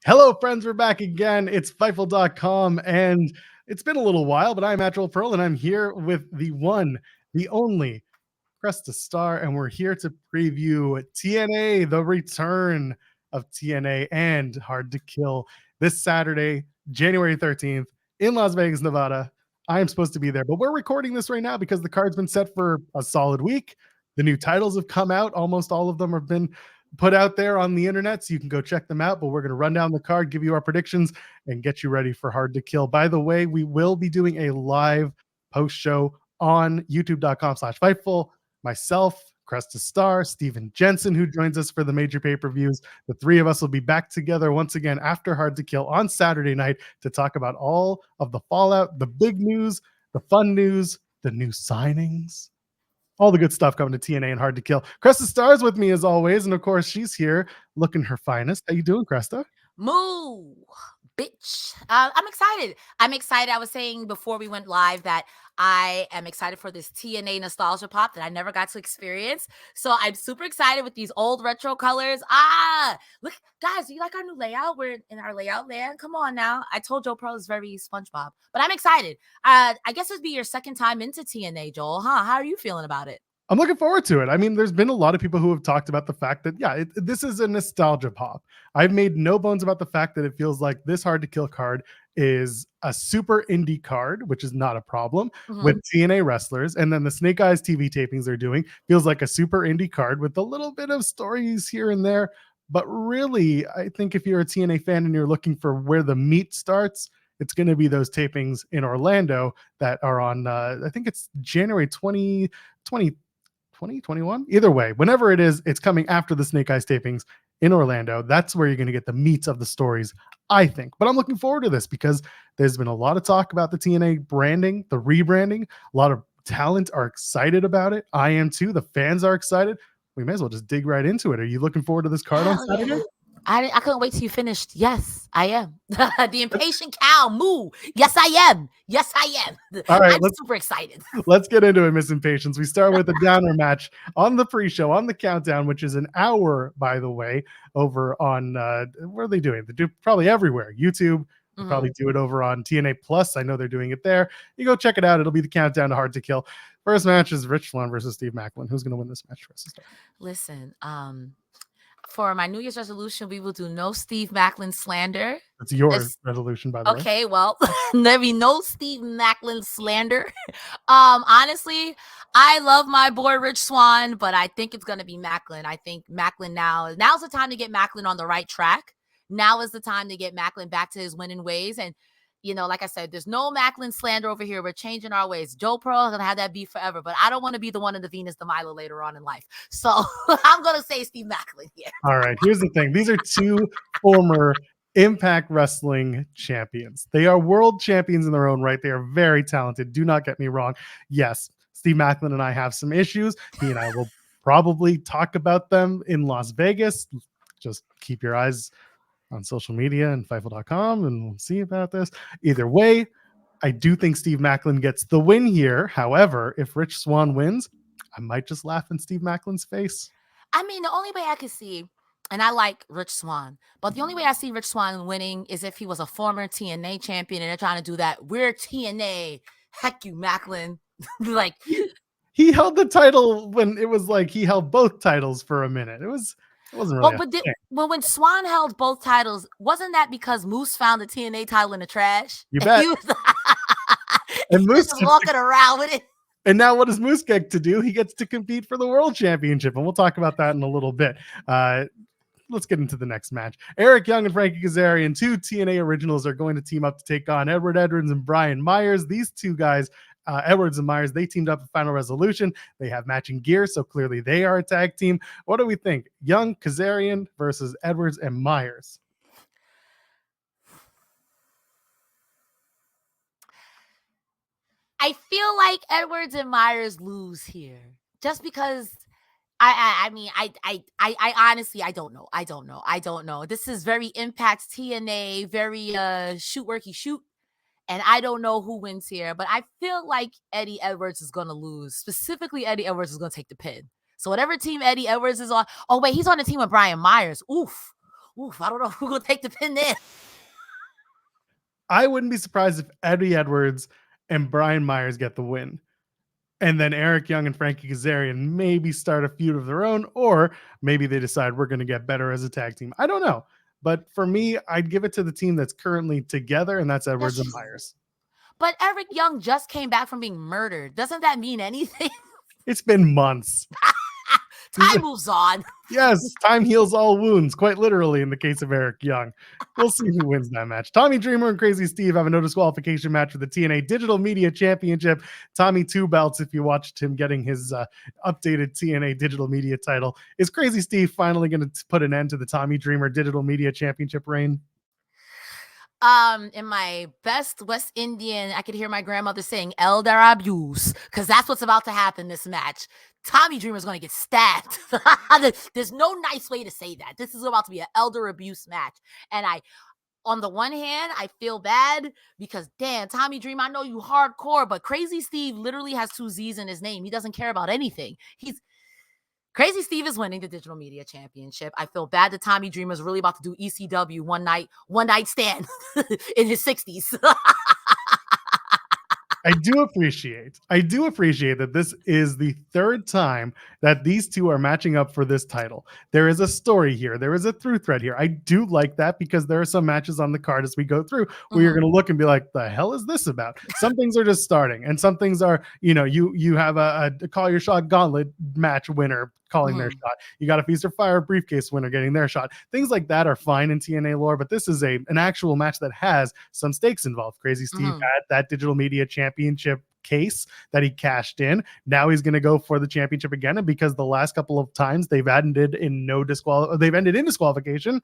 Hello, friends. We're back again. It's Fightful.com, and it's been a little while, but I'm Natural Pearl, and I'm here with the one, the only Cresta Starr, and we're here to preview TNA, the return of TNA and Hard to Kill this Saturday, January 13th in Las Vegas, Nevada. I am supposed to be there, but we're recording this right now because the card's been set for a solid week. The new titles have come out. Almost all of them have been put out there on the internet, so you can go check them out. But we're going to run down the card, give you our predictions, and get you ready for Hard to Kill. By the way, we will be doing a live post show on youtube.com/Fightful. Myself, Cresta Starr, Steven Jensen, who joins us for the major pay-per-views. The three of us will be back together once again after Hard to Kill on Saturday night to talk about all of the fallout, the big news, the fun news, the new signings, all the good stuff coming to TNA and Hard to Kill. Cresta Starr's with me as always, and of course she's here looking her finest. How you doing, Cresta? Moo, bitch. I'm excited. I was saying before we went live that I am excited for this TNA nostalgia pop that I never got to experience. So I'm super excited with these old retro colors. Look, guys, do you like our new layout? We're in our layout land. Come on now. I told Joe Pearl is very SpongeBob, but I'm excited. I guess it'd be your second time into TNA, Joel, huh? How are you feeling about it? I'm looking forward to it. I mean, there's been a lot of people who have talked about the fact that, yeah, this is a nostalgia pop. I've made no bones about the fact that it feels like this Hard to Kill card is a super indie card, which is not a problem with TNA wrestlers. And then the Snake Eyes TV tapings they're doing feels like a super indie card with a little bit of stories here and there. But really, I think if you're a TNA fan and you're looking for where the meat starts, it's going to be those tapings in Orlando that are on, I think it's January 2021. Either way, whenever it is, it's coming after the Snake Eyes tapings in Orlando. That's where you're going to get the meat of the stories, I think. But I'm looking forward to this because there's been a lot of talk about the TNA branding, the rebranding. A lot of talent are excited about it. I am too. The fans are excited. We may as well just dig right into it. Are you looking forward to this card on Saturday? Yeah. I couldn't wait till you finished. Yes, I am. The impatient cow, moo. Yes, I am. Yes, I am. All right, I'm super excited. Let's get into it, Miss Impatience. We start with the downer match on the pre-show, on the countdown, which is an hour, by the way, over on, where are they doing? They do probably everywhere. YouTube, probably do it over on TNA Plus. I know they're doing it there. You go check it out. It'll be the countdown to Hard to Kill. First match is Rich Swann versus Steve Maclin. Who's going to win this match for us? Listen, for my New Year's resolution, we will do no Steve Maclin slander. It's your resolution, by the way. Okay, well, there be no Steve Maclin slander. Honestly, I love my boy Rich Swann, but I think it's gonna be Maclin. I think Maclin now's the time to get Maclin on the right track. Now is the time to get Maclin back to his winning ways. And like I said, there's no Maclin slander over here. We're changing our ways. Joe Pearl is going to have that beef forever, but I don't want to be the one in the Venus de Milo later on in life. So I'm going to say Steve Maclin here. All right, here's the thing. These are two former Impact Wrestling champions. They are world champions in their own right. They are very talented. Do not get me wrong. Yes, Steve Maclin and I have some issues. He and I will probably talk about them in Las Vegas. Just keep your eyes on social media and Fightful.com, and we'll see about this. Either way, I do think Steve Maclin gets the win here. However, if Rich Swann wins, I might just laugh in Steve Maclin's face. I mean, the only way I could see, and I like Rich Swann, but the only way I see Rich Swann winning is if he was a former TNA champion and they're trying to do that. We're TNA. Heck you, Maclin. Like, he held the title when it was like he held both titles for a minute. It wasn't really. Well, when Swann held both titles, wasn't that because Moose found the TNA title in the trash? You bet. And Moose was walking around with it. And now what does Moose get to do? He gets to compete for the world championship. And we'll talk about that in a little bit. Let's get into the next match. Eric Young and Frankie Kazarian, two TNA originals, are going to team up to take on Edward Edwards and Brian Myers. These two guys, Edwards and Myers, they teamed up for Final Resolution. They have matching gear, so clearly they are a tag team. What do we think? Young, Kazarian versus Edwards and Myers. I feel like Edwards and Myers lose here just because I honestly, I don't know. This is very Impact TNA, very shoot worky shoot. And I don't know who wins here, but I feel like Eddie Edwards is going to lose. Specifically, Eddie Edwards is going to take the pin. So whatever team Eddie Edwards is on. Oh, wait, he's on the team with Brian Myers. Oof. oof, I don't know who will take the pin there. I wouldn't be surprised if Eddie Edwards and Brian Myers get the win. And then Eric Young and Frankie Kazarian maybe start a feud of their own, or maybe they decide we're going to get better as a tag team. I don't know. But for me, I'd give it to the team that's currently together, and that's Edwards and Myers. But Eric Young just came back from being murdered. Doesn't that mean anything? It's been months. Time moves on. Yes, time heals all wounds, quite literally in the case of Eric Young. We'll see who wins that match. Tommy Dreamer and Crazy Steve have a no disqualification match for the TNA Digital Media Championship. Tommy 2 belts if you watched him getting his updated TNA Digital Media title. Is Crazy Steve finally going to put an end to the Tommy Dreamer Digital Media Championship reign? In my best West Indian, I could hear my grandmother saying elder abuse, because that's what's about to happen this match. Tommy Dreamer is going to get stabbed. There's no nice way to say that. This is about to be an elder abuse match. And on the one hand, I feel bad because, damn, Tommy Dreamer, I know you hardcore, but Crazy Steve literally has 2 Z's in his name. He doesn't care about anything. Crazy Steve is winning the Digital Media Championship. I feel bad that Tommy Dreamer is really about to do ECW one night stand in his 60s. I do appreciate that this is the 3rd time that these two are matching up for this title. There is a story here. There is a through thread here. I do like that because there are some matches on the card as we go through where you're going to look and be like, the hell is this about? Some things are just starting and some things are, you have a call your shot gauntlet match winner calling their shot. You got a Feast or Fire briefcase winner getting their shot. Things like that are fine in TNA lore, but this is an actual match that has some stakes involved. Crazy Steve had that Digital Media Championship case that he cashed in. Now he's going to go for the championship again, and because the last couple of times they've ended in disqualification,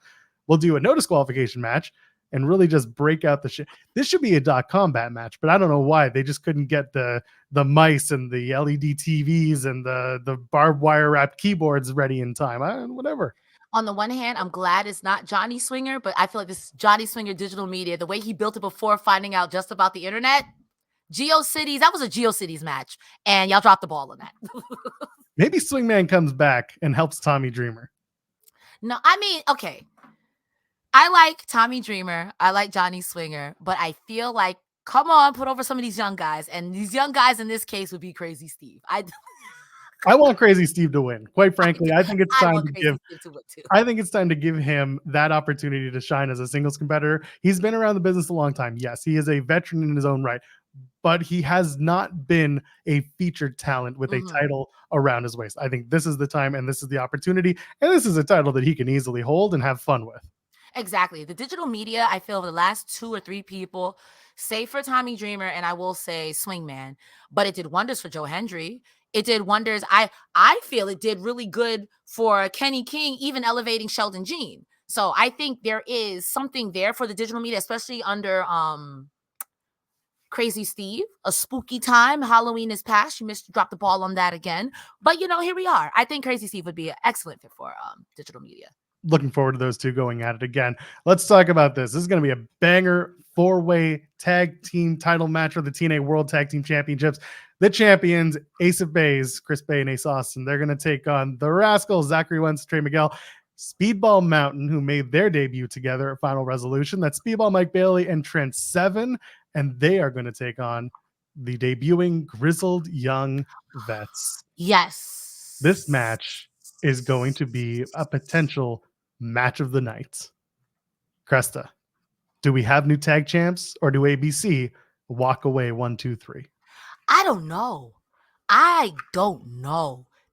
we'll do a no disqualification match and really just break out the shit. This should be a .combat match, but I don't know why they just couldn't get the mice and the LED TVs and the barbed wire wrapped keyboards ready in time. Whatever. On the one hand, I'm glad it's not Johnny Swinger, but I feel like this is Johnny Swinger Digital Media. The way he built it before finding out just about the internet, GeoCities, that was a GeoCities match, and y'all dropped the ball on that. Maybe Swingman comes back and helps Tommy Dreamer. No, I mean, okay. I like Tommy Dreamer. I like Johnny Swinger, but I feel like, come on, put over some of these young guys. And these young guys in this case would be Crazy Steve. I want Crazy Steve to win. Quite frankly, I think it's time to give him that opportunity to shine as a singles competitor. He's been around the business a long time. Yes, he is a veteran in his own right, but he has not been a featured talent with a title around his waist. I think this is the time and this is the opportunity, and this is a title that he can easily hold and have fun with. Exactly. The Digital Media, I feel the last 2 or 3 people, save for Tommy Dreamer, and I will say Swingman, but it did wonders for Joe Hendry. It did wonders. I feel it did really good for Kenny King, even elevating Sheldon Jean. So I think there is something there for the Digital Media, especially under Crazy Steve. A spooky time. Halloween is past. You dropped the ball on that again. But, here we are. I think Crazy Steve would be an excellent fit for Digital Media. Looking forward to those two going at it again. Let's talk about this. This is going to be a banger 4-way tag team title match for the TNA World Tag Team Championships. The champions, Ace of Bays, Chris Bay and Ace Austin, they're going to take on the Rascals, Zachary Wentz, Trey Miguel, Speedball Mountain, who made their debut together at Final Resolution. That's Speedball Mike Bailey and Trent Seven, and they are going to take on the debuting Grizzled Young Vets. Yes. This match is going to be a potential match of the night. Cresta, do we have new tag champs, or do ABC walk away 1, 2, 3? I don't know.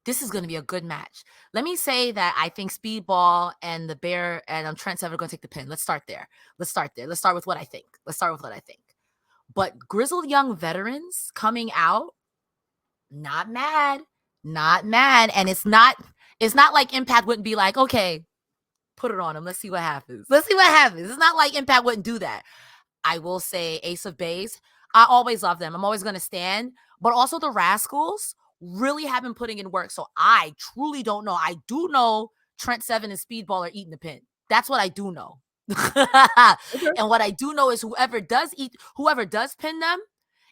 This is going to be a good match. Let me say that I think Speedball and the Bear and Trent Seven are going to take the pin. Let's start there. Let's start with what I think. But Grizzled Young Veterans coming out, not mad. And it's not like Impact wouldn't be like, okay, put it on him. Let's see what happens. It's not like Impact wouldn't do that. I will say Ace of Bays. I always love them. I'm always going to stand. But also the Rascals really have been putting in work. So I truly don't know. I do know Trent Seven and Speedball are eating the pin. That's what I do know. Okay. And what I do know is whoever does pin them,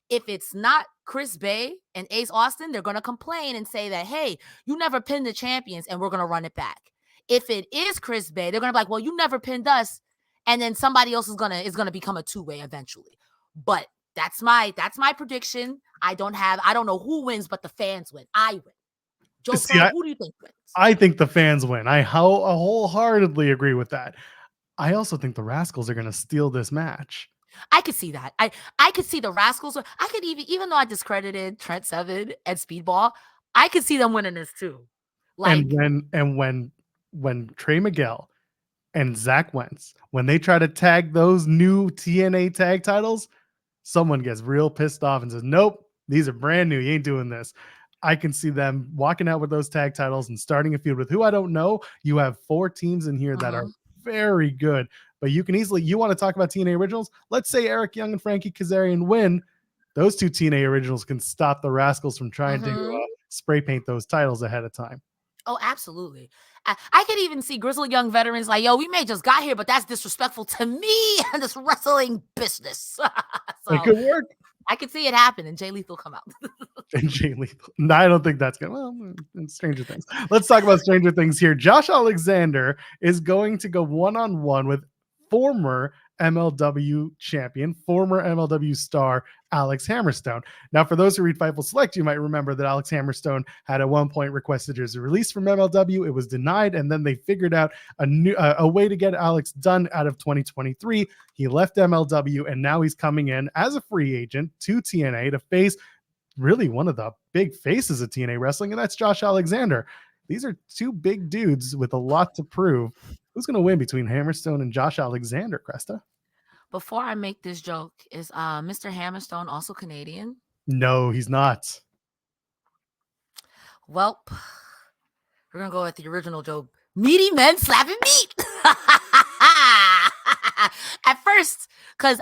if it's not Chris Bay and Ace Austin, they're going to complain and say that, hey, you never pinned the champions and we're going to run it back. If it is Chris Bay, they're gonna be like, well, you never pinned us, and then somebody else is gonna become a two-way eventually. But that's my prediction. I don't know who wins, but the fans win. I win. Joe Pearl, who do you think wins? I think the fans win. I wholeheartedly agree with that. I also think the Rascals are going to steal this match. I could see that. I could see the Rascals. I could even though I discredited Trent Seven and Speedball, I could see them winning this too. Like, and when Trey Miguel and Zach Wentz, when they try to tag those new TNA tag titles, someone gets real pissed off and says, nope, these are brand new. You ain't doing this. I can see them walking out with those tag titles and starting a feud with who I don't know. You have 4 teams in here that are very good, but you want to talk about TNA originals? Let's say Eric Young and Frankie Kazarian win. Those 2 TNA originals can stop the Rascals from trying to spray paint those titles ahead of time. Oh, absolutely. I could even see Grizzled Young veterans like, yo, we may just got here, but that's disrespectful to me and this wrestling business. So, it could work. I could see it happen and Jay Lethal come out. And Jay Lethal. No, I don't think that's going to. Well, Stranger Things. Let's talk about Stranger Things here. Josh Alexander is going to go one-on-one with former MLW champion, former MLW star, Alex Hammerstone. Now, for those who read Fightful Select, you might remember that Alex Hammerstone had at one point requested his release from MLW. It was denied, and then they figured out a way to get Alex done out of 2023. He left MLW, and now he's coming in as a free agent to TNA to face really one of the big faces of TNA wrestling, and that's Josh Alexander. These are 2 big dudes with a lot to prove. Who's going to win between Hammerstone and Josh Alexander, Cresta? Before I make this joke, is Mr. Hammerstone also Canadian? No, he's not. Well, we're going to go with the original joke. Meaty men slapping meat. At first, because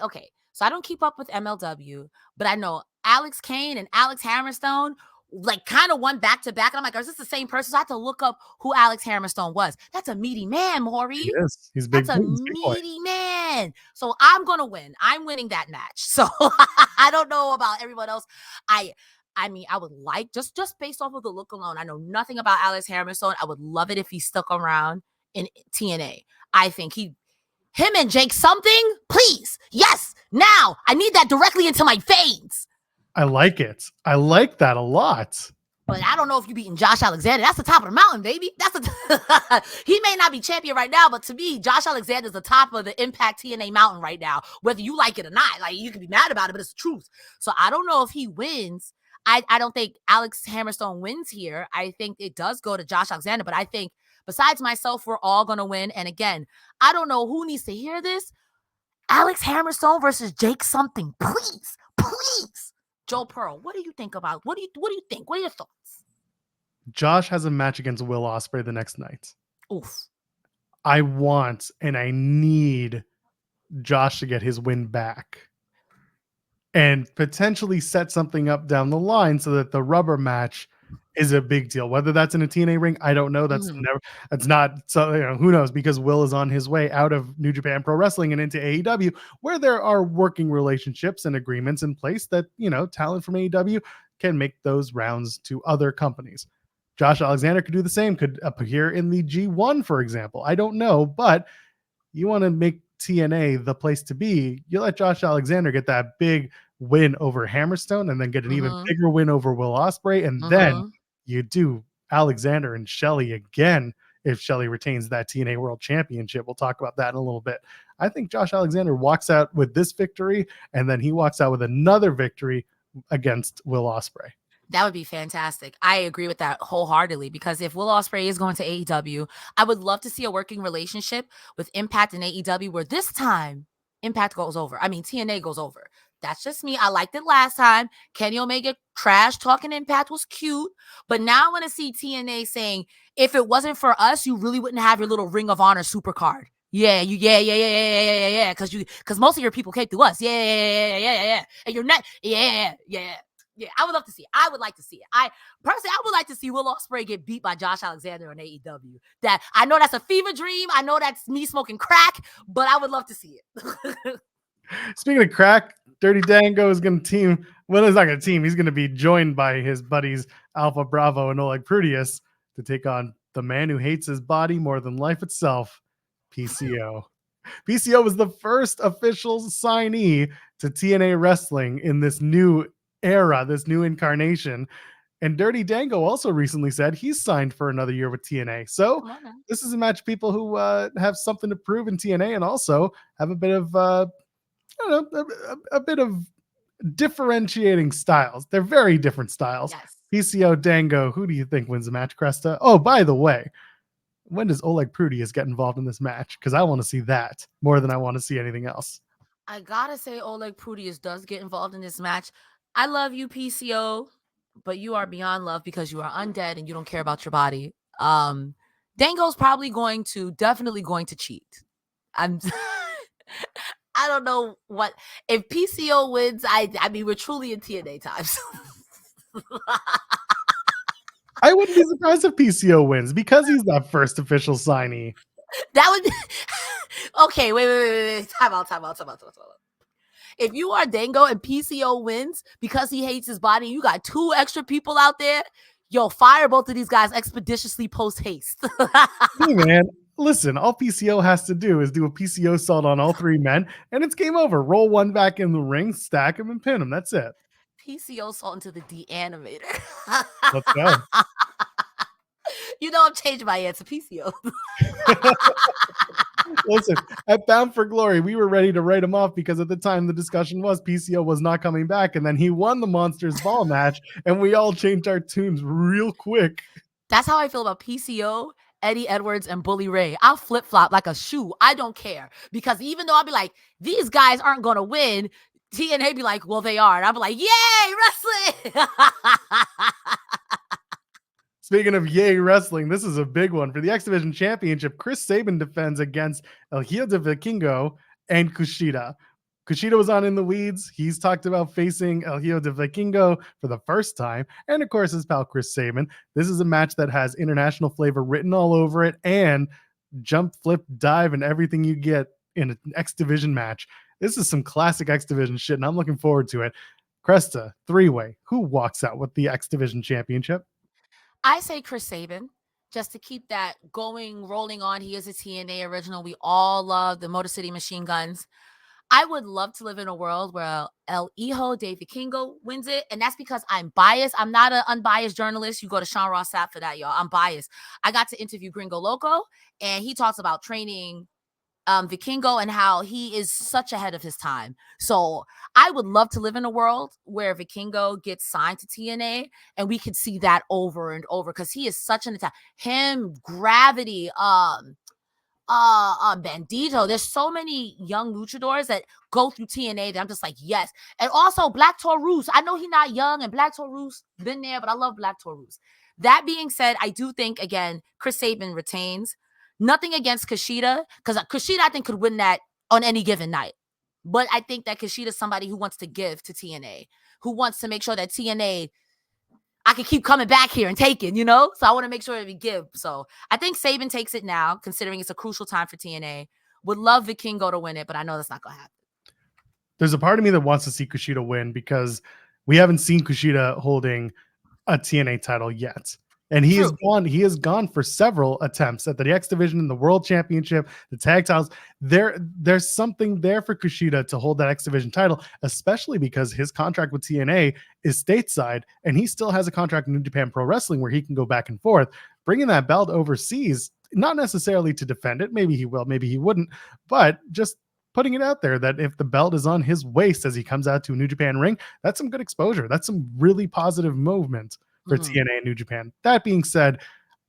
okay, so I don't keep up with MLW, but I know Alex Kane and Alex Hammerstone like kind of won back to back. And I'm like, is this the same person? So I had to look up who Alex Hammerstone was. That's a meaty man, Maury. He is. He's big. That's a meaty man. So I'm going to win. I'm winning that match. So I don't know about everyone else. I mean, I would like, just based off of the look alone, I know nothing about Alex Hammerstone. I would love it if he stuck around in TNA. I think him and Jake something, please. Yes, now. I need that directly into my veins. I like it. I like that a lot. But I don't know if you're beating Josh Alexander. That's the top of the mountain, baby. He may not be champion right now, but to me, Josh Alexander is the top of the Impact TNA mountain right now, whether you like it or not. Like, you can be mad about it, but it's the truth. So I don't know if he wins. I don't think Alex Hammerstone wins here. I think it does go to Josh Alexander, but I think besides myself, we're all going to win. And again, I don't know who needs to hear this. Alex Hammerstone versus Jake something. Please, please. Joe Pearl, what do you think about? What do you think? What are your thoughts? Josh has a match against Will Ospreay the next night. Oof. I want and I need Josh to get his win back and potentially set something up down the line so that the rubber match is a big deal. Whether that's in a TNA ring, I don't know. That's not, so who knows, because Will is on his way out of New Japan Pro Wrestling and into AEW, where there are working relationships and agreements in place that, talent from AEW can make those rounds to other companies. Josh Alexander could do the same, could appear in the G1, for example. I don't know, but you want to make TNA the place to be. You let Josh Alexander get that big win over Hammerstone and then get an even bigger win over Will Ospreay, and then you do Alexander and Shelley again if Shelley retains that TNA World Championship. We'll talk about that in a little bit. I think Josh Alexander walks out with this victory, and then he walks out with another victory against Will Ospreay. That would be fantastic. I agree with that wholeheartedly, because if Will Ospreay is going to AEW, I would love to see a working relationship with Impact and AEW where this time Impact goes over. I mean, TNA goes over. That's just me. I liked it last time. Kenny Omega trash talking Impact was cute. But now I want to see TNA saying, if it wasn't for us, you really wouldn't have your little Ring of Honor super card. Yeah. Because most of your people came through us. Yeah. And you're not. Yeah. I would love to see it. I would like to see it. I would like to see Will Ospreay get beat by Josh Alexander on AEW. That I know that's a fever dream. I know that's me smoking crack, but I would love to see it. Speaking of crack, Dirty Dango is going to team. Well, he's not going to team. He's going to be joined by his buddies Alpha Bravo and Oleg Prudius to take on the man who hates his body more than life itself, PCO. PCO was the first official signee to TNA Wrestling in this new era, this new incarnation. And Dirty Dango also recently said he's signed for another year with TNA. So this is a match of people who have something to prove in TNA and also have a bit of, I don't know, a bit of differentiating styles. They're very different styles. Yes. PCO, Dango, who do you think wins the match, Cresta? Oh, by the way, when does Oleg Prudius get involved in this match? Because I want to see that more than I want to see anything else. I gotta say Oleg Prudius does get involved in this match. I love you, PCO, but you are beyond love because you are undead and you don't care about your body. Dango's probably definitely going to cheat. I'm I don't know what if PCO wins. I mean, we're truly in TNA times. I wouldn't be surprised if PCO wins because he's that first official signee. That would be okay. Wait. Time out. If you are Dango and PCO wins because he hates his body, you got 2 extra people out there. Yo, fire both of these guys expeditiously post haste. Hey, man. Listen, all PCO has to do is do a PCO salt on all 3 men, and it's game over. Roll one back in the ring, stack him, and pin him. That's it. PCO salt into the de-animator. Let's go. You know, I'm changing my answer, PCO. Listen, at Bound for Glory, we were ready to write him off because at the time the discussion was PCO was not coming back, and then he won the Monsters Ball match, and we all changed our tunes real quick. That's how I feel about PCO, Eddie Edwards, and Bully Ray. I'll flip-flop like a shoe. I don't care. Because even though I'll be like, these guys aren't going to win, TNA be like, well, they are. And I'll be like, yay, wrestling! Speaking of yay wrestling, this is a big one. For the X Division Championship, Chris Sabin defends against El Hijo de Vikingo and Kushida. Kushida was on In the Weeds. He's talked about facing El Hijo de Vikingo for the first time. And of course, his pal Chris Sabin. This is a match that has international flavor written all over it and jump, flip, dive, and everything you get in an X Division match. This is some classic X Division shit, and I'm looking forward to it. Cresta, 3-way. Who walks out with the X Division Championship? I say Chris Sabin, just to keep that rolling on. He is a TNA original. We all love the Motor City Machine Guns. I would love to live in a world where El Hijo de Vikingo wins it, and that's because I'm biased. I'm not an unbiased journalist. You go to Sean Ross Sapp for that, y'all. I'm biased. I got to interview Gringo Loco, and he talks about training Vikingo and how he is such ahead of his time. So I would love to live in a world where Vikingo gets signed to TNA and we could see that over and over because he is such an attack. Him, Gravity, Bandito. There's so many young luchadors that go through TNA that I'm just like, yes. And also Black Taurus. I know he's not young and Black Taurus been there, but I love Black Taurus. That being said, I do think, again, Chris Sabin retains. Nothing against Kushida, because Kushida, I think, could win that on any given night. But I think that Kushida is somebody who wants to give to TNA, who wants to make sure that TNA, I can keep coming back here and taking, So I want to make sure that we give. So I think Sabin takes it now, considering it's a crucial time for TNA. Would love Vikingo to win it, but I know that's not going to happen. There's a part of me that wants to see Kushida win because we haven't seen Kushida holding a TNA title yet. And he has gone for several attempts at the X Division and the World Championship, the tag titles. There's something there for Kushida to hold that X Division title, especially because his contract with TNA is stateside, and he still has a contract in New Japan Pro Wrestling where he can go back and forth. Bringing that belt overseas, not necessarily to defend it, maybe he will, maybe he wouldn't, but just putting it out there that if the belt is on his waist as he comes out to a New Japan ring, that's some good exposure. That's some really positive movement for TNA and New Japan. That being said,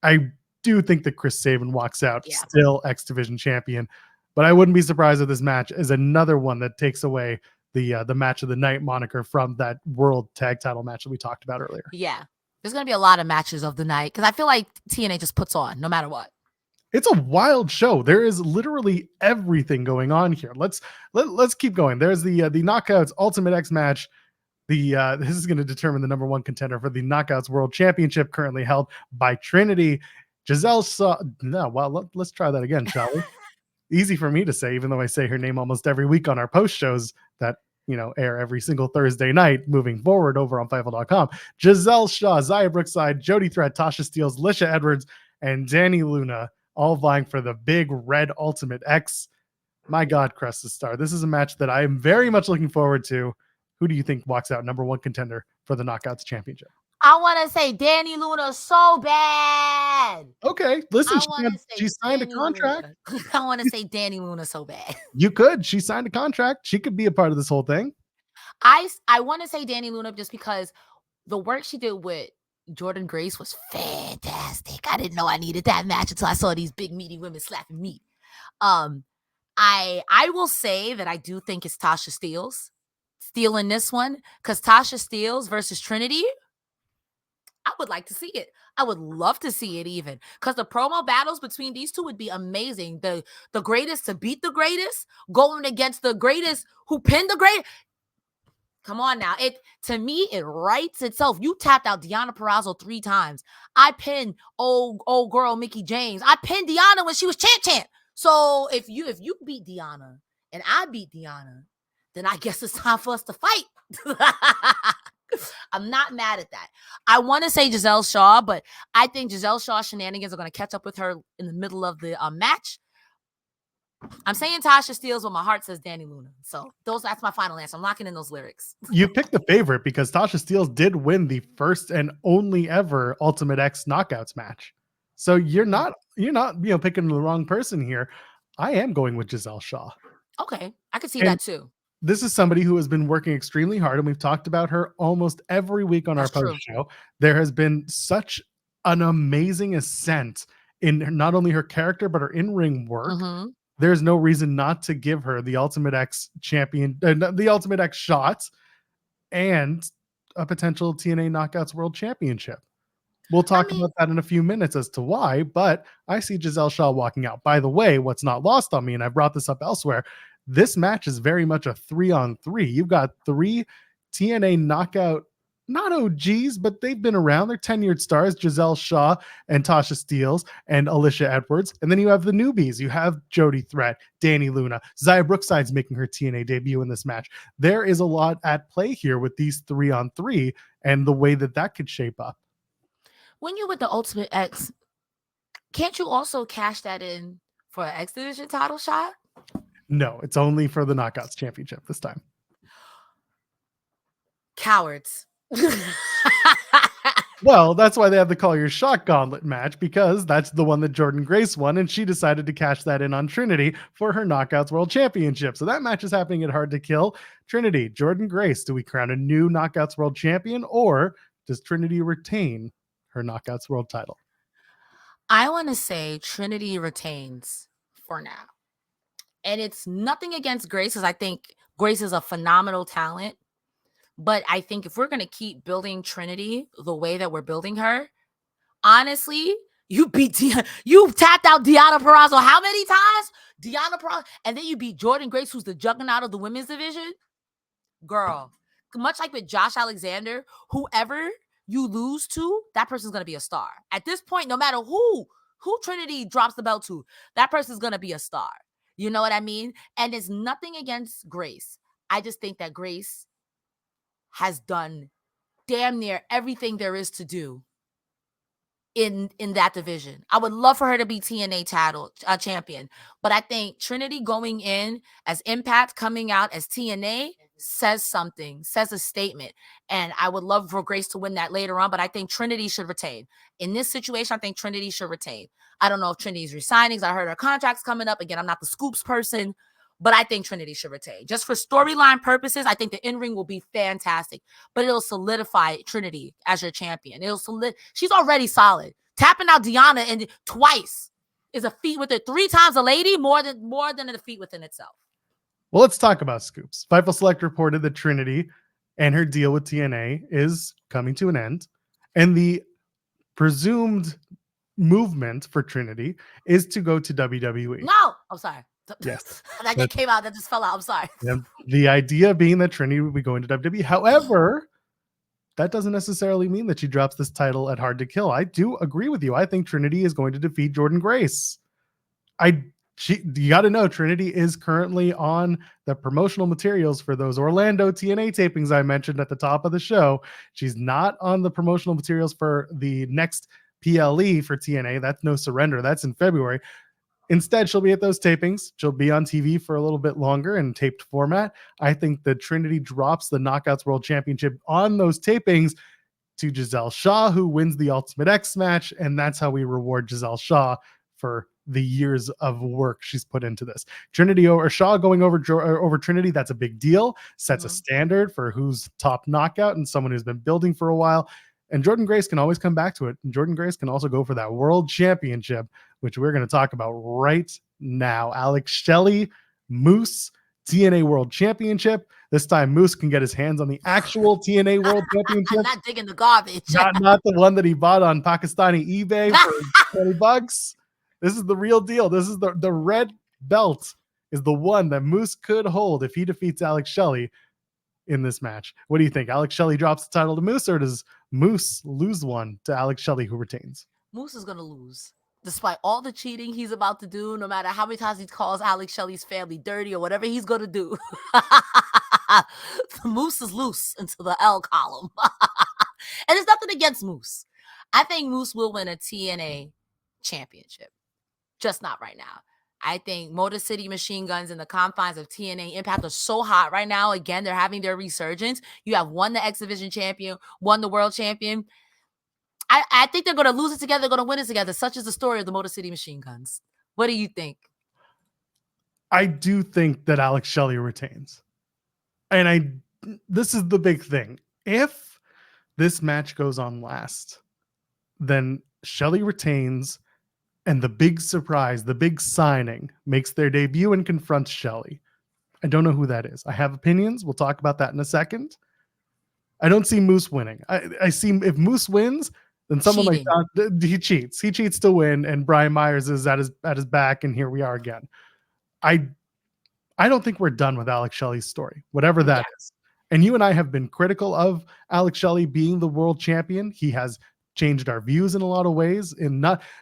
I do think that Chris Sabin walks out still X Division champion, but I wouldn't be surprised if this match is another one that takes away the match of the night moniker from that world tag title match that we talked about earlier. Yeah, there's going to be a lot of matches of the night because I feel like TNA just puts on no matter what. It's a wild show. There is literally everything going on here. Let's keep going. There's the Knockouts Ultimate X match. This is going to determine the number 1 contender for the Knockouts World Championship, currently held by Trinity. Giselle Shaw. No, well, let's try that again, shall we? Easy for me to say, even though I say her name almost every week on our post shows that air every single Thursday night moving forward over on Fightful.com. Giselle Shaw, Zaya Brookside, Jody Threat, Tasha Steeles, Lisha Edwards, and Danny Luna, all vying for the big red Ultimate X. My God, Cresta Starr. This is a match that I am very much looking forward to. Who do you think walks out number one contender for the Knockouts Championship? I want to say Danny Luna so bad. Okay, listen, she signed a Danny contract. Luna. I want to say Danny Luna so bad. You could. She signed a contract. She could be a part of this whole thing. I want to say Danny Luna just because the work she did with Jordan Grace was fantastic. I didn't know I needed that match until I saw these big meaty women slapping meat. I will say that I do think it's Tasha Steelz stealing this one, because Tasha Steelz versus Trinity, I would like to see it. I would love to see it even, because the promo battles between these two would be amazing. The greatest to beat the greatest going against the greatest who pinned the greatest. Come on now. To me, it writes itself. You tapped out Deonna Purrazzo 3 times. I pinned old girl Mickie James. I pinned Deonna when she was champ. So if you beat Deonna and I beat Deonna, then I guess it's time for us to fight. I'm not mad at that. I want to say Giselle Shaw, but I think Giselle Shaw's shenanigans are going to catch up with her in the middle of the match. I'm saying Tasha Steelz, but my heart says Danny Luna. So that's my final answer. I'm locking in those lyrics. You picked the favorite because Tasha Steelz did win the first and only ever Ultimate X Knockouts match. So you're not picking the wrong person here. I am going with Giselle Shaw. Okay, I can see that too. This is somebody who has been working extremely hard, and we've talked about her almost every week on our post show. There has been such an amazing ascent in not only her character, but her in-ring work. Mm-hmm. There's no reason not to give her the Ultimate X champion, the Ultimate X shot, and a potential TNA Knockouts World Championship. We'll talk about that in a few minutes as to why, but I see Giselle Shaw walking out. By the way, what's not lost on me, and I brought this up elsewhere, this match is very much a 3-on-3. You've got 3 TNA Knockout, not OGs, but they've been around. They're tenured stars, Giselle Shaw and Tasha Steelz and Alicia Edwards. And then you have the newbies. You have Jody Threat, Danny Luna, Zaya Brookside's making her TNA debut in this match. There is a lot at play here with these 3-on-3 and the way that could shape up. When you're with the Ultimate X, can't you also cash that in for an X Division title shot? No, it's only for the Knockouts Championship this time. Cowards. Well, that's why they have the Call Your Shot Gauntlet match, because that's the one that Jordan Grace won, and she decided to cash that in on Trinity for her Knockouts World Championship. So that match is happening at Hard to Kill. Trinity, Jordan Grace, do we crown a new Knockouts World Champion, or does Trinity retain her Knockouts World title? I want to say Trinity retains for now. And it's nothing against Grace, because I think Grace is a phenomenal talent. But I think if we're going to keep building Trinity the way that we're building her, honestly, you tapped out Deonna Purrazzo how many times? Deonna Purrazzo, and then you beat Jordan Grace, who's the juggernaut of the women's division. Girl, much like with Josh Alexander, whoever you lose to, that person's going to be a star. At this point, no matter who Trinity drops the belt to, that person's going to be a star. You know what I mean? And it's nothing against Grace. I just think that Grace has done damn near everything there is to do in that division. I would love for her to be TNA title champion, but I think Trinity going in as Impact, coming out as TNA, says something, says a statement. And I would love for Grace to win that later on, but I think Trinity should retain. In this situation, I think Trinity should retain. I don't know if Trinity's resigning. I heard her contract's coming up. Again, I'm not the scoops person, but I think Trinity should retain. Just for storyline purposes, I think the in-ring will be fantastic, but it'll solidify Trinity as your champion. She's already solid. Tapping out Deonna and twice is a feat with it. 3 times a lady, more than a feat within itself. Well, let's talk about scoops. Fightful Select reported that Trinity and her deal with TNA is coming to an end, and the presumed movement for Trinity is to go to WWE. No, I'm sorry. Yes. That came out. That just fell out. I'm sorry. The idea being that Trinity would be going to WWE. However, that doesn't necessarily mean that she drops this title at Hard to Kill. I do agree with you. I think Trinity is going to defeat Jordan Grace. You got to know Trinity is currently on the promotional materials for those Orlando TNA tapings I mentioned at the top of the show. She's not on the promotional materials for the next PLE for TNA. That's No Surrender. That's in February. Instead, she'll be at those tapings. She'll be on TV for a little bit longer in taped format. I think that Trinity drops the Knockouts World Championship on those tapings to Giselle Shaw, who wins the Ultimate X match. And that's how we reward Giselle Shaw for the years of work she's put into this. Trinity or Shaw going over Trinity, that's a big deal. Sets a standard for who's top knockout and someone who's been building for a while. And Jordan Grace can always come back to it. And Jordan Grace can also go for that world championship, which we're going to talk about right now. Alex Shelley, Moose, TNA World Championship. This time Moose can get his hands on the actual TNA World Championship. Not digging the garbage. not the one that he bought on Pakistani eBay for $20. This is the real deal. This is the red belt is the one that Moose could hold if he defeats Alex Shelley in this match. What do you think? Alex Shelley drops the title to Moose, or does Moose lose one to Alex Shelley, who retains? Moose is going to lose. Despite all the cheating he's about to do, no matter how many times he calls Alex Shelley's family dirty or whatever he's going to do, the Moose is loose into the L column. And there's nothing against Moose. I think Moose will win a TNA championship. Just not right now. I think Motor City Machine Guns in the confines of TNA Impact are so hot right now. Again, they're having their resurgence. You have won the X Division champion, won the world champion. I think they're going to lose it together. They're going to win it together. Such is the story of the Motor City Machine Guns. What do you think? I do think that Alex Shelley retains. And this is the big thing. If this match goes on last, then Shelley retains, and the big surprise, the big signing makes their debut and confronts Shelley. I don't know who that is. I have opinions. We'll talk about that in a second. I don't see Moose winning. I see if Moose wins, then someone cheating. Like that, he cheats. He cheats to win, and Brian Myers is at his back, and here we are again. I don't think we're done with Alex Shelley's story, whatever that is. And you and I have been critical of Alex Shelley being the world champion. He has changed our views in a lot of ways.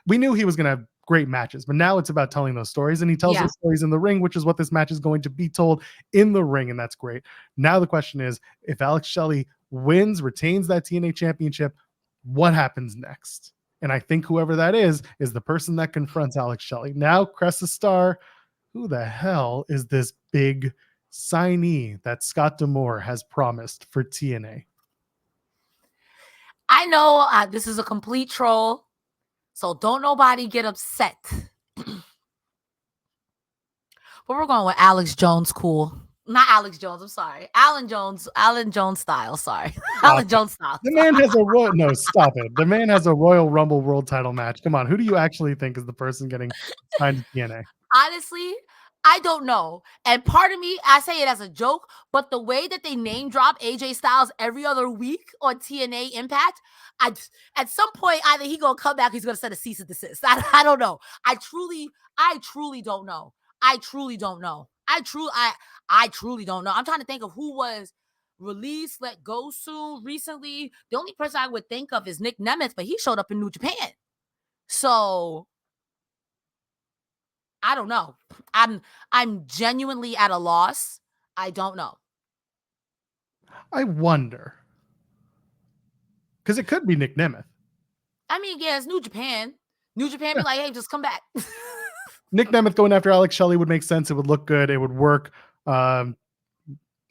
We knew he was going to have great matches, but now it's about telling those stories, and he tells those stories in the ring, which is what this match is going to be told in the ring, and that's great. Now the question is, if Alex Shelley wins, retains that TNA championship, what happens next? And I think whoever that is the person that confronts Alex Shelley. Now, Cresta Starr, who the hell is this big signee that Scott D'Amore has promised for TNA? I know this is a complete troll, so don't nobody get upset. But we're going with Alex Jones cool. Not Alex Jones, I'm sorry. Alan Jones style, sorry. Alan Jones style. The man has no, stop it. The man has a Royal Rumble world title match. Come on, who do you actually think is the person getting signed to TNA? Honestly, I don't know. And part of me, I say it as a joke, but the way that they name drop AJ Styles every other week on TNA Impact, at some point, either he gonna come back, he's gonna send a cease and desist. I don't know. I truly don't know. I truly don't know. I truly don't know. I'm trying to think of who was released, let go soon recently. The only person I would think of is Nick Nemeth, but he showed up in New Japan. So I don't know. I'm genuinely at a loss. I don't know. I wonder. Because it could be Nick Nemeth. I mean, yeah, it's New Japan. New Japan be like, hey, just come back. Nick Nemeth going after Alex Shelley would make sense. It would look good. It would work. I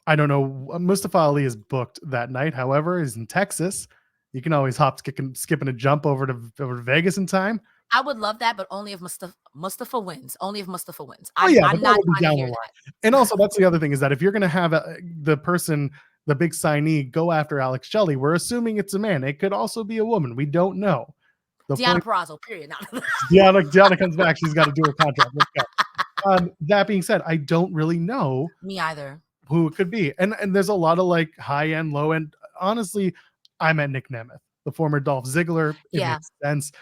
don't know. Mustafa Ali is booked that night. However, he's in Texas. You can always skipping a jump over to Vegas in time. I would love that, but only if Mustafa wins. Only if Mustafa wins. I'm not trying to hear that. And also, that's the other thing, is that if you're going to have the big signee go after Alex Shelley, we're assuming it's a man. It could also be a woman. We don't know. Deanna Purrazzo, period. Deanna comes back. She's got to do her contract. Let's go. That being said, I don't really know. Me either. Who it could be. And there's a lot of like high end, low end. Honestly, I'm at Nick Nemeth, the former Dolph Ziggler. It makes sense.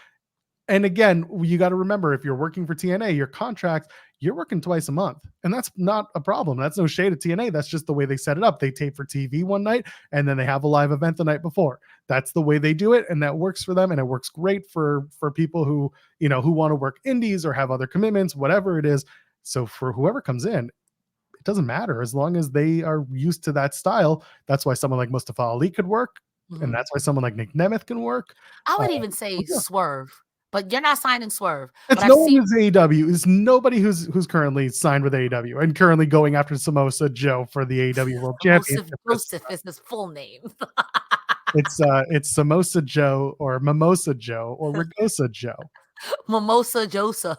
And again, you got to remember, if you're working for TNA, your contract, you're working twice a month. And that's not a problem. That's no shade at TNA. That's just the way they set it up. They tape for TV one night, and then they have a live event the night before. That's the way they do it. And that works for them. And it works great for people who want to work indies or have other commitments, whatever it is. So for whoever comes in, it doesn't matter as long as they are used to that style. That's why someone like Mustafa Ali could work. and that's why someone like Nick Nemeth can work. I would even say Swerve, but you're not signing Swerve. It's but no one who's AEW. It's nobody who's currently signed with AEW and currently going after Samosa Joe for the AEW World Championship. Joseph is his full name. It's Samosa Joe or Mimosa Joe or Rigosa Joe. Mimosa Joseph.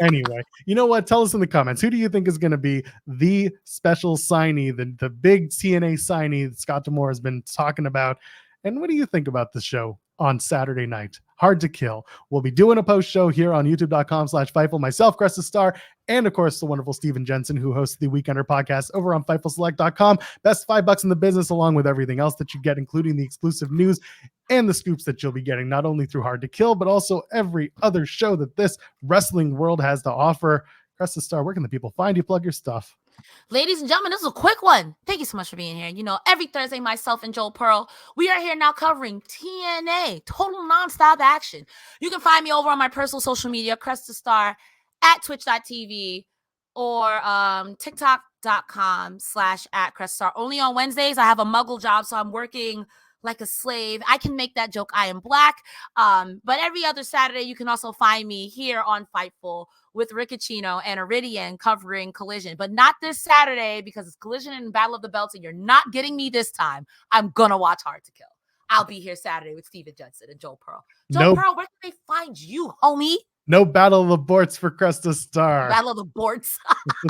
Anyway, you know what? Tell us in the comments. Who do you think is going to be the special signee, the big TNA signee that Scott D'Amore has been talking about? And what do you think about the show on Saturday night? Hard to Kill. We'll be doing a post show here on youtube.com/Fightful. Myself, Cresta Starr, and of course, the wonderful Steven Jensen, who hosts the Weekender podcast over on FightfulSelect.com. Best $5 in the business, along with everything else that you get, including the exclusive news and the scoops that you'll be getting, not only through Hard to Kill, but also every other show that this wrestling world has to offer. Cresta Starr, where can the people find you? Plug your stuff. Ladies and gentlemen, this is a quick one. Thank you so much for being here. You know, every Thursday, myself and Joel Pearl, we are here now covering TNA, total nonstop action. You can find me over on my personal social media, Cresta Starr, at twitch.tv or tiktok.com/@Cresta. Only on Wednesdays, I have a muggle job, so I'm working like a slave. I can make that joke. I am black. But every other Saturday, you can also find me here on Fightful with Riccicino and Iridian covering Collision, but not this Saturday because it's Collision and Battle of the Belts, and you're not getting me this time. I'm gonna watch Hard to Kill. I'll be here Saturday with Steven Jensen and Joel Pearl. Pearl, where can they find you, homie? No Battle of the Borts for Cresta Starr. Battle of the Borts.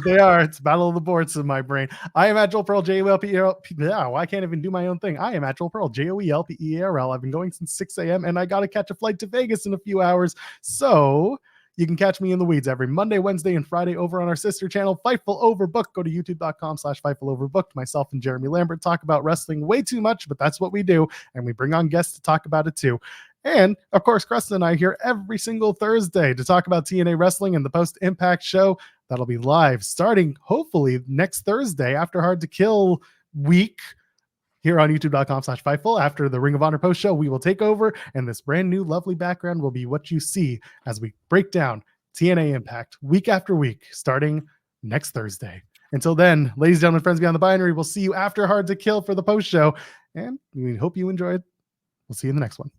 They are. It's Battle of the Borts in my brain. I am at Joel Pearl, JOELPERL. Yeah, I can't even do my own thing. I am at Joel Pearl, JOELPERL. I've been going since 6 a.m. and I got to catch a flight to Vegas in a few hours. So you can catch me in the weeds every Monday, Wednesday, and Friday over on our sister channel, Fightful Overbooked. Go to youtube.com/Fightful Overbooked. Myself and Jeremy Lambert talk about wrestling way too much, but that's what we do. And we bring on guests to talk about it too. And of course, Cresta and I are here every single Thursday to talk about TNA wrestling and the post-Impact show that'll be live starting hopefully next Thursday after Hard to Kill week here on youtube.com/Fightful. After the Ring of Honor post show, we will take over, and this brand new lovely background will be what you see as we break down TNA Impact week after week starting next Thursday. Until then, ladies and gentlemen, friends beyond the binary, we'll see you after Hard to Kill for the post show, and we hope you enjoyed. We'll see you in the next one.